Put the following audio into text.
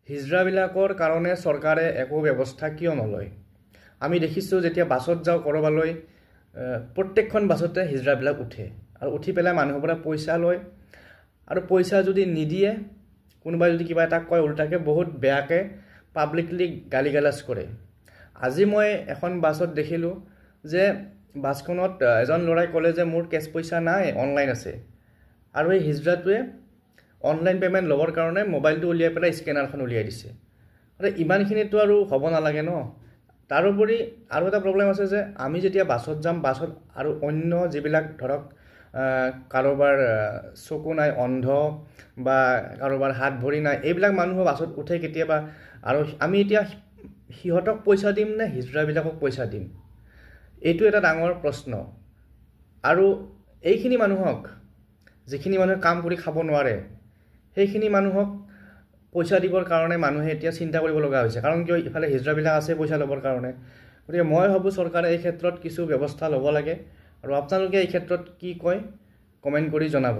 হিজৰাবিলাকৰ কাৰণে চৰকাৰে একো ব্যৱস্থা কিয় নলয়? আমি দেখিছোঁ যেতিয়া বাছত যাওঁ কৰবালৈ প্ৰত্যেকখন বাছতে হিজৰাবিলাক উঠে আৰু উঠি পেলাই মানুহৰ পৰা পইচা লয় আৰু পইচা যদি নিদিয়ে কোনোবাই যদি কিবা এটা কয় উল্টাকে বহুত বেয়াকে পাব্লিকলি গালিগালাজ কৰে। আজি মই এখন বাছত দেখিলোঁ যে বাছখনত এজন ল'ৰাই ক'লে যে মোৰ কেছ পইচা নাই, অনলাইন আছে, আৰু এই হিজৰাটোৱে অনলাইন পেমেণ্ট ল'বৰ কাৰণে মোবাইলটো উলিয়াই পেলাই স্কেনাৰখন উলিয়াই দিছে। আৰু ইমানখিনিতো আৰু হ'ব নালাগে ন। তাৰোপৰি আৰু এটা প্ৰব্লেম আছে যে আমি যেতিয়া বাছত যাম, বাছত আৰু অন্য যিবিলাক ধৰক কাৰোবাৰ চকু নাই, অন্ধ বা কাৰোবাৰ হাত ভৰি নাই, এইবিলাক মানুহ বাছত উঠে কেতিয়াবা, আৰু আমি এতিয়া সিহঁতক পইচা দিম নে হিজৰাবিলাকক পইচা দিম? এইটো এটা ডাঙৰ প্ৰশ্ন। আৰু এইখিনি মানুহক, যিখিনি মানুহে কাম কৰি খাব নোৱাৰে, সেইখিনি মানুহক পইচা দিবৰ কাৰণে মানুহে এতিয়া চিন্তা কৰিব লগা হৈছে। কাৰণ কিয়, ইফালে হিজৰাবিলাক আছে পইচা ল'বৰ কাৰণে। গতিকে মই ভাবোঁ চৰকাৰে এই ক্ষেত্ৰত কিছু ব্যৱস্থা ল'ব লাগে। আৰু আপোনালোকে এই ক্ষেত্ৰত কি কয় কমেণ্ট কৰি জনাব।